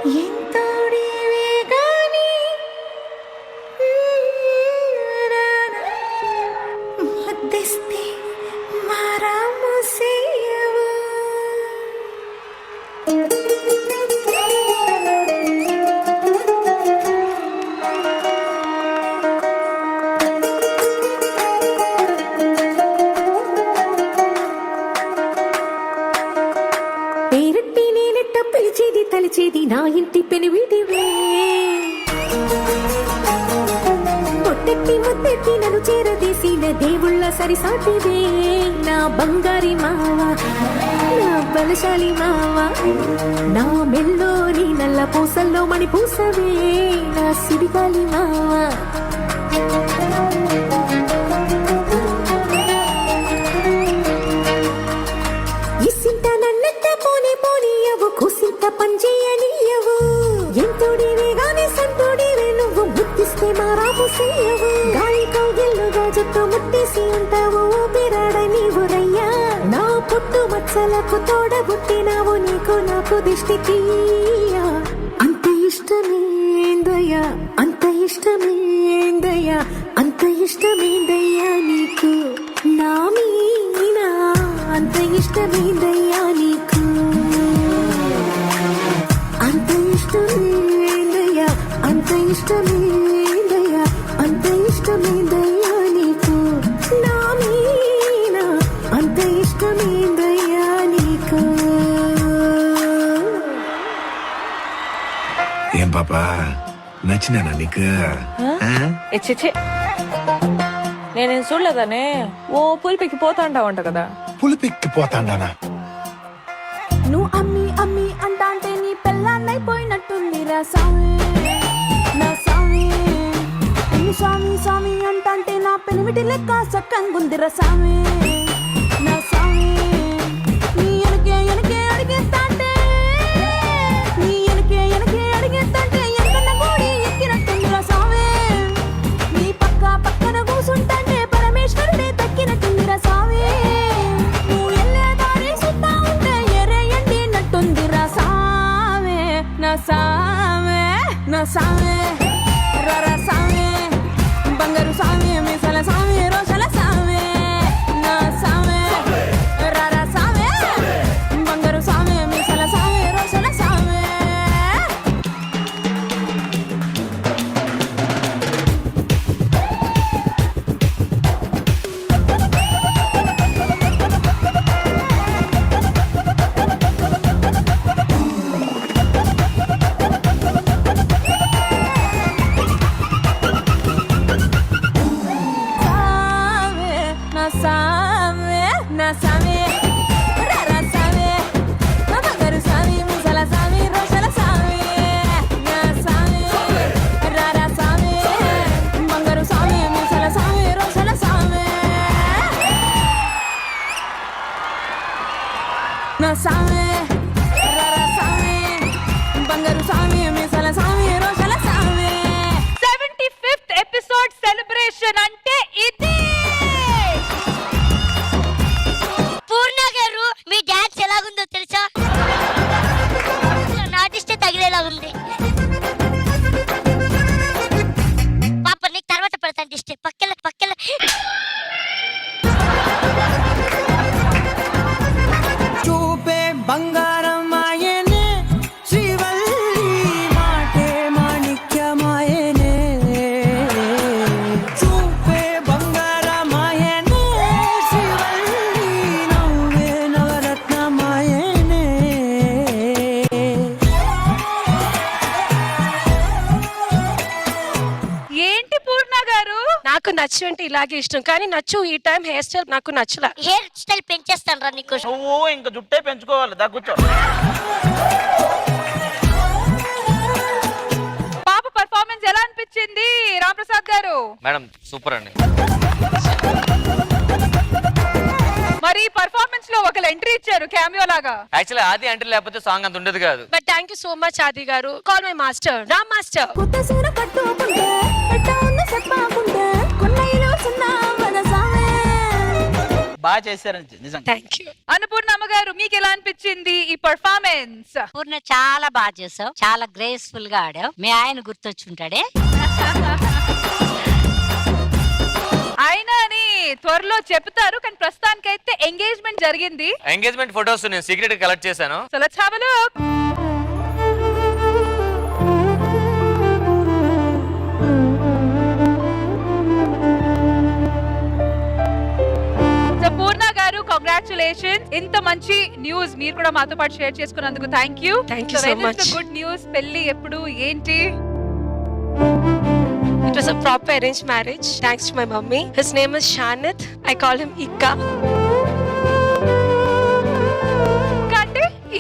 ఎంతోడివే గాని ముద్దిస్తే మరమూసేయవు. పేరెట్టి నేనెట్ట పిలిచేది తలిచేది నా ఇంటి పెనివిటివే. పొట్టెట్టి ముద్దెట్టి నన్ను చేరదీసిన దేవుళ్ళ సరిసాటివే. నా బంగారి మావ, నా బలశాలి మావ, నా మెల్లోని నల్ల పూసల్లో మణి పూసవే. నా సిరిగాలి మావ, ఇసింత నన్నెత్త పోనీ పోనీయవు, కుసింత పంచేయనీయవు. ఎంతోడివే గాని సంతోడివే నువ్వు, ముద్దిస్తే మారాపు సేయవు. గాలి కౌగిల్లుగా జుట్టు ముట్టేసి ఉంటావు, ఊపిరాడ నీవు రయ్యా. నా పుట్టు మచ్చలకు తోడబుట్టినావు, నీకు నాకు దిష్టి తీయా. అంత ఇష్టమేందయ్యా, అంత ఇష్టమేందయ్యా, అంత ఇష్టమేందయ్యా నీకు నా మీనా. అంత ఇష్టమేందయ్యా నీకు, అంత ఇష్టమేందయ్యా, అంత ఇష్టమేందయ్యా, అంత ఇష్టమేందయ్యా నీకు నా మీనా. అంత ఇష్టమేందయ్యా నీకు. ఏం పాపా నచ్చినానా నీకు? నేనేం చూడలేదనే, ఓ పులిపికి పోతాంటావంట కదా. పులిపెక్కిపోతాండానా? నువ్వు అమ్మి అమ్మి అంటాంటే నీ పెళ్ళాన్నైపోయినట్టుంది రా సామి, నా సామి. నువ్వు స్వామి స్వామి అంటాంటే నా పెనిమిటి లెక్క సక్కంగుందిరా సామి, నా సామి. నీ ఎనకే ఎనకే అడిగేస్తాంటే, నీ ఎనకే ఎనకే అడిగేస్తాంటే ఎంకన్న గోడి ఎక్కినట్టుందిరా సామి. నీ పక్క పక్కన కూసుంటాంటే పరమేశ్వరుడే తక్కినట్టుందిరా సామి. నువ్వు ఎల్లే దారి సుత్తా ఉంటే ఎర్రయండి నట్టుందిరా సామి, నా సామి, నా సామి. రరా సామి, బంగారు సామి, మీసాల సామి, రోషల సామి, నా సామి. రరా సామి, బంగారు సామి, మీసాల సామి, రోషల సామి. సామి, నా సామి. రరా సామి, బంగారు సామి, మీసాల సామి, రోషల సామి, నా సామి. రరా సామి, బంగారు సామి, మీసాల సామి, రోషల సామి, నా సామి. రరా సామి, బంగారు సామి, మీసాల సామి, రోషల సామి. 75th ఎపిసోడ్ సెలబ్రేషన్ అంటే ఇది. పూర్ణ గారు మీ డాన్స్ ఎలాగుందో తెలుసా? నాటిస్తే తగిలేలా ఉంది. పాప నీకు తర్వాత పెడతాను దిష్టి. పక్కల పక్కల చూపే బంగారం ఆయనే, శ్రీవల్లి మాటే మాణిక్యమాయనే. చూపే బంగారం ఆయనే, శ్రీవల్లి నవ్వే నవరత్నమాయనే. ఏంటి పూర్ణ గారు? నాకు నచ్చు అంటే ఇలాగే ఇష్టం, కానీ నచ్చు ఈ టైం హెయిర్ స్టైల్ నాకు నచ్చలా. హెయిర్ స్టైల్ పెంచేస్తాను రా నీకు. నువ్వు ఇంకా జుట్టే పెంచుకోవాలి, దగ్గుచ్చో. పాప పర్ఫార్మెన్స్ ఎలా అనిపించింది రామప్రసాద్ గారు? మేడం సూపర్ అండి. మరి పర్ఫార్మెన్స్ లో ఒకళ్ళు ఎంట్రీ ఇచ్చారు క్యామియో లాగా. యాక్చువల్లీ ఆది ఎంట్రీ లేకపోతే సాంగ్ అంత ఉండేది కాదు. But thank you so much ఆది గారు. Call my master, Ram master. కొత్త సూర కట్టుకుంటే పెట్ట ఉంది చెప్పకుంటే కొన్నైలో చిన్న బాగా చేశారని నిజంగా. Thank you. అన్నపూర్ణమ్మ గారు మీకు ఎలా అనిపించింది ఈ పర్ఫార్మెన్స్. పూర్ణ చాలా బాగా చేసావు, చాలా గ్రేస్ఫుల్ గా ఆడావు. మీ ఆయన గుర్తొచ్చుంటాడే. ఆయన అని త్వరలో చెప్తారు, కానీ ప్రస్తుతానికైతే ఎంగేజ్మెంట్ జరిగింది. ఎంగేజ్మెంట్ ఫొటోస్ నేను సీక్రెట్ కలెక్ట్ చేశాను. So let's have a look. పూర్ణ గారు, కంగ్రాచులేషన్స్. ఇంత మంచి న్యూస్ మీరు కూడా మాతో పాటు షేర్ చేసుకున్నందుకు thank you. Thank you so much. Good news. పెళ్లి ఎప్పుడు, ఏంటి? It was a proper arranged marriage thanks to my mummy. His name is Shanit. I call him Ikka.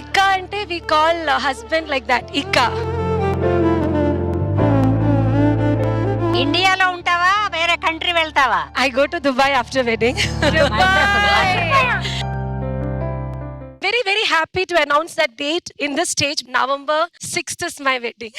Ikka ante we call husband like that. Ikka. ఇండియాలో ఉంటావా, వేరే country వెళ్తావా? I go to Dubai after wedding. Very, very happy to announce that date in this stage. November 6th is my wedding.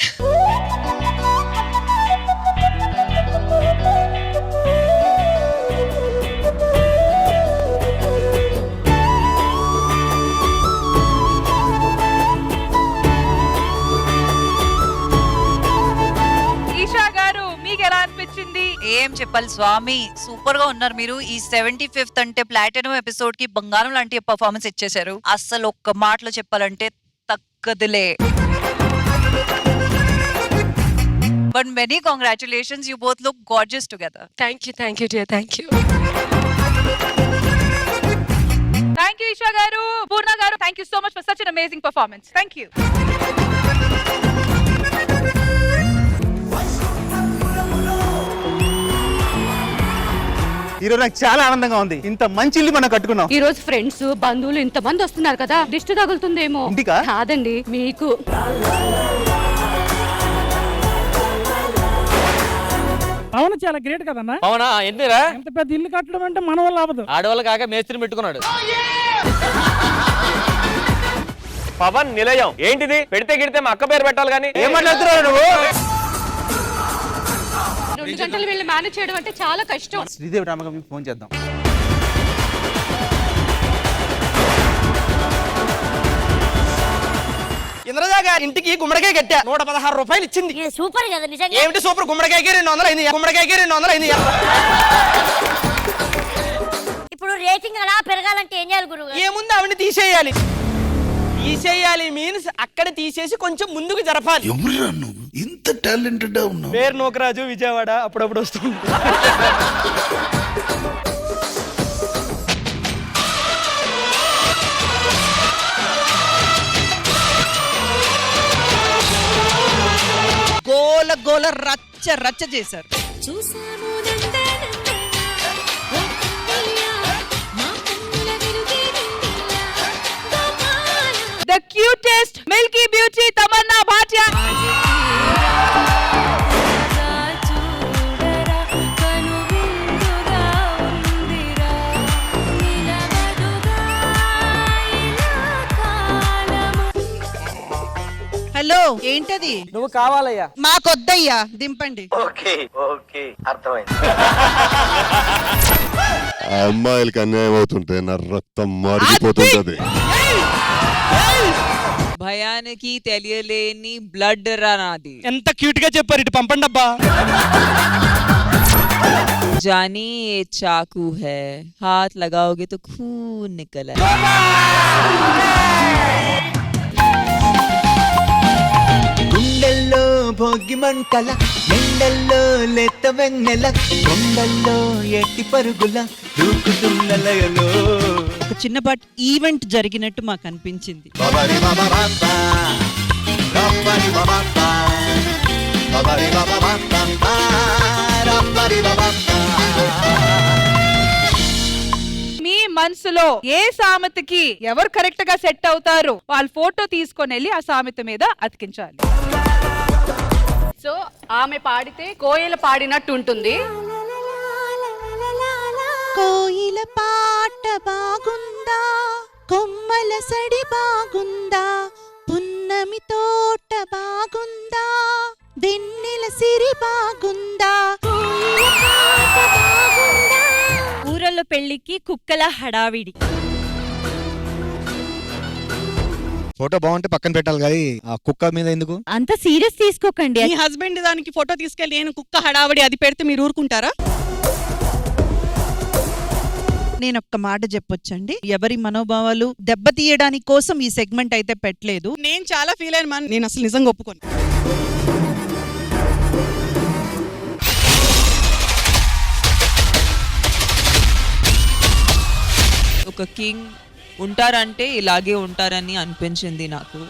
Isha గారు, మీకు ఎలా అనిపించింది? ఏం చెప్పాలి స్వామి, సూపర్ గా ఉన్నారు మీరు. ఈ 75th అంటే ప్లాటినం ఎపిసోడ్ కి బంగారం లాంటి పర్ఫార్మెన్స్ ఇచ్చేశారు. అస్సలు ఒక్క మాటలో చెప్పాలంటే తగ్గదులే. But many congratulations, you both look gorgeous together. Thank you dear, thank you. Thank you Isha garu. Purna garu, thank you so much for such an amazing performance. Thank you. ఈరోజు నాకు చాలా ఆనందంగా ఉంది. ఇంత మంచి ఇల్లు మనం కట్టుకున్నాం. ఈ రోజు ఫ్రెండ్స్, బంధువులు ఇంత మంది వస్తున్నారు కదా, దిష్టి తగులుతుందేమో. ఇంటికా? కాదండి, మీకు. అవును, చాలా గ్రేట్ కదన్నా. అవునా, ఎందురా ఎంత పెద్ద ఇల్లు కట్టడం అంటే మన వల్ల అవ్వదు. ఆడవాళ్ళు కాక మేస్త్రిని పెట్టుకున్నాడు. పవన్ నిలయం ఏంటిది? పెడితే గిడితే మా అక్క పేరు పెట్టాలి కానీ ఏం మాట్లాడుతున్నావు నువ్వు? 2 గంటలు వెళ్ళి మేనేజ్ చేయడం అంటే చాలా కష్టం. శ్రీదేవి రామగారికి ఫోన్ చేద్దాం. ఇంద్రజా గారి ఇంటికి గుమ్మడికాయ కట్టా, 116 రూపాయలు ఇచ్చింది. సూపర్ కదా నిజంగా. ఏమిటి సూపర్? గుమ్మడికాయకి 200 అయింది. గుమ్మడికాయకి 200 అయింది. ఇప్పుడు రేటింగ్ అలా పెరగాలంటే ఏం చేయాలి గురువు? ఏముంది, ఆవిడ తీసేయాలి. తీసేయాలి మీన్స్ అక్కడ తీసేసి కొంచెం ముందుకు జరపాలి. ఎవరురా నువ్వు ఇంత టాలెంటెడ్ ఉన్నావు? పేరు నోకరాజు, విజయవాడ, అప్పుడప్పుడు వస్తుంది. గోల గోల రచ్చ రచ్చ చేశారు. The cutest Milky Beauty Tamanna Bhatia. Hello, ఏంటది? నువ్వు కావాలయ్యా. మాకొద్దయ్యా, దింపండి. ఓకే ఓకే, అర్థమైంది. ఆ అమ్మాయిలకి అన్యాయం అవుతుంటే నా రక్తం మారిపోతుంటది. భయానికి తెలియలేని బ్లడ్ రానాది. ఎంత క్యూట్ గా చెప్పారు, ఇటు పంపండి అబ్బా. जानी ये चाकू है, हाथ लगाओगे तो खून निकल आए. గుండెల్లో భోగి మంటల, ఎండల్లో లేత వెన్నెల, కొండల్లో ఎట్టి పరుగుల, దూకుతున్నలయలో ఒక చిన్నపాటి ఈవెంట్ జరిగినట్టు మాకు అనిపించింది. బాబారి బాబా బాబా, రబ్బరి బాబా బాబా, బాబారి బాబా బాబా, రబ్బరి బాబా బాబా. మీ మనసులో ఏ సామెతకి ఎవరు కరెక్ట్ గా సెట్ అవుతారు, వాళ్ళ ఫోటో తీసుకొని వెళ్ళి ఆ సామెత మీద అతికించాలి. సో ఆమె పాడితే కోయిల పాడినట్టు ఉంటుంది. కోయిల పాట బాగుందా, కొమ్మల సడి బాగుందా, పున్నమి తోట బాగుందా, వెన్నెల సిరి బాగుందా. ఊరల్లో పెళ్లికి కుక్కల హడావిడి. ఫోటో బాగుంటే పక్కన పెట్టాలి కానీ ఆ కుక్క మీద ఎందుకు? అంత సీరియస్ తీసుకోకండి. మీ హస్బెండ్ దానికి ఫోటో తీసుకెళ్ళి నేను కుక్క హడావడి అది పెడితే మీరు ఊరుకుంటారా? నేను ఒక్క మాట చెప్పొచ్చండి, ఎవరి మనోభావాలు దెబ్బతీయడానికి కోసం ఈ సెగ్మెంట్ అయితే పెట్టలేదు. నేను చాలా ఫీల్ అయిన నేను అసలు నిజంగా ఒప్పుకోను. ఒక కింగ్ ఉంటారంటే ఇలాగే ఉంటారని అనిపించింది నాకు.